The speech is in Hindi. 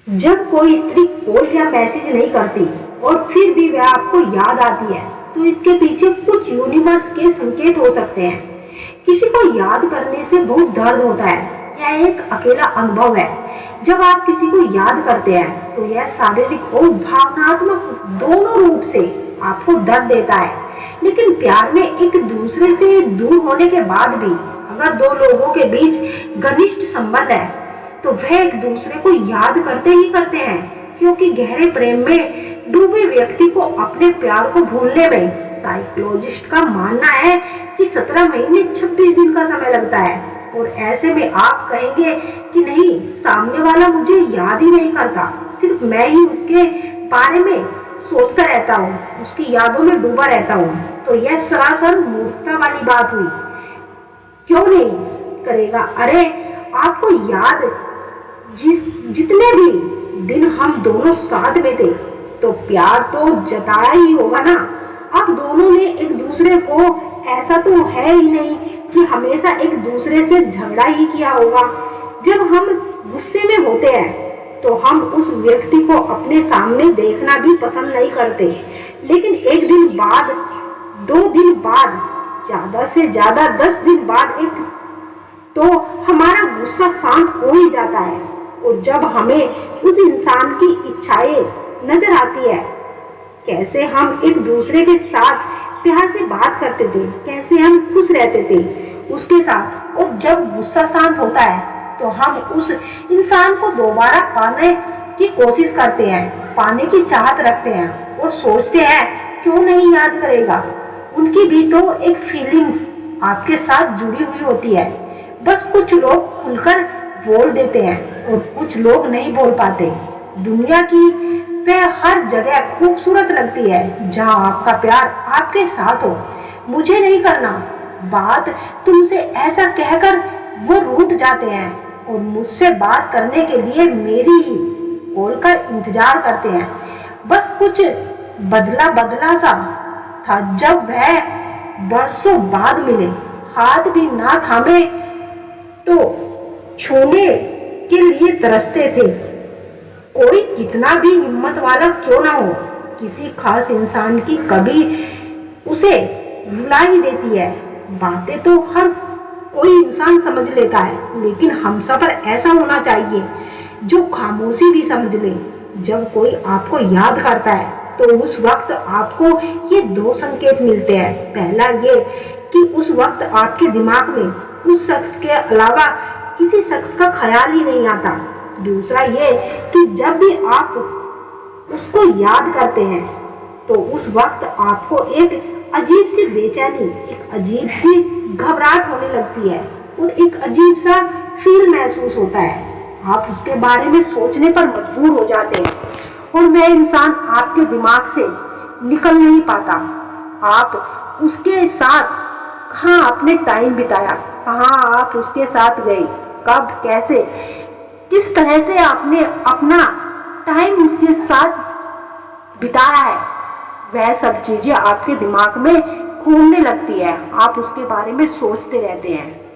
जब कोई स्त्री कॉल या मैसेज नहीं करती और फिर भी वह आपको याद आती है, तो इसके पीछे कुछ यूनिवर्स के संकेत हो सकते हैं। किसी को याद करने से बहुत दर्द होता है। यह एक अकेला अनुभव है। जब आप किसी को याद करते हैं तो यह शारीरिक और भावनात्मक दोनों रूप से आपको दर्द देता है। लेकिन प्यार में एक दूसरे से दूर होने के बाद भी अगर दो लोगों के बीच घनिष्ठ संबंध है तो वह एक दूसरे को याद करते ही करते हैं, क्योंकि गहरे प्रेम में डूबे व्यक्ति को अपने प्यार को भूलने में साइकोलॉजिस्ट का मानना है कि 17 महीने 26 दिन का समय लगता है। और ऐसे में आप कहेंगे कि नहीं, सामने वाला मुझे याद ही नहीं करता, सिर्फ मैं ही उसके बारे में सोचता रहता हूँ, उसकी यादों में डूबा रहता हूँ, तो यह सरासर मूर्खता वाली बात हुई। क्यों नहीं करेगा? अरे आपको याद जितने भी दिन हम दोनों साथ में थे तो प्यार तो जताया ही होगा ना। अब दोनों ने एक दूसरे को, ऐसा तो है ही नहीं कि हमेशा एक दूसरे से झगड़ा ही किया होगा। जब हम गुस्से में होते हैं तो हम उस व्यक्ति को अपने सामने देखना भी पसंद नहीं करते, लेकिन एक दिन बाद, 2 दिन बाद, ज्यादा से ज्यादा 10 दिन बाद तो हमारा गुस्सा शांत हो ही जाता है। और जब हमें उस इंसान की इच्छाएं नजर आती है, कैसे हम एक दूसरे के साथ प्यार से बात करते थे, कैसे हम खुश रहते थे उसके साथ, और जब गुस्सा शांत होता है तो हम उस इंसान को दोबारा पाने की कोशिश करते हैं, पाने की चाहत रखते हैं और सोचते हैं क्यों नहीं याद करेगा। उनकी भी तो एक फीलिंग्स आपके साथ जुड़ी हुई होती है। बस कुछ लोग खुलकर बोल देते हैं और कुछ लोग नहीं बोल पाते। दुनिया की वह हर जगह खूबसूरत लगती है जहां आपका प्यार आपके साथ हो। मुझे नहीं करना बात तुमसे, ऐसा कहकर वो रूठ जाते हैं और मुझसे बात करने के लिए मेरी कॉल का इंतजार करते हैं। बस कुछ बदला बदला सा था जब वह बरसों बाद मिले, हाथ भी ना थामे तो छूने के लिए तरसते थे। कोई कितना भी हिम्मत वाला क्यों ना हो, किसी खास इंसान की कभी उसे रुला ही देती है। बातें तो हर कोई इंसान समझ लेता है, लेकिन हमसफर ऐसा होना चाहिए जो खामोशी भी समझ ले। जब कोई आपको याद करता है तो उस वक्त आपको ये 2 संकेत मिलते हैं। पहला ये कि उस वक्त आपके दिमाग में उस शख्स के अलावा किसी शख्स का ख्याल ही नहीं आता। दूसरा ये कि जब भी आप उसको याद करते हैं तो उस वक्त आपको एक अजीब सी बेचैनी, एक अजीब सी घबराहट होने लगती है और एक अजीब सा फील महसूस होता है। आप उसके बारे में सोचने पर मजबूर हो जाते हैं और वह इंसान आपके दिमाग से निकल नहीं पाता। आप उसके साथ कहाँ आपने टाइम बिताया, कहाँ आप उसके साथ गए, कब, कैसे, किस तरह से आपने अपना टाइम उसके साथ बिताया है, वह सब चीजें आपके दिमाग में घूमने लगती है। आप उसके बारे में सोचते रहते हैं।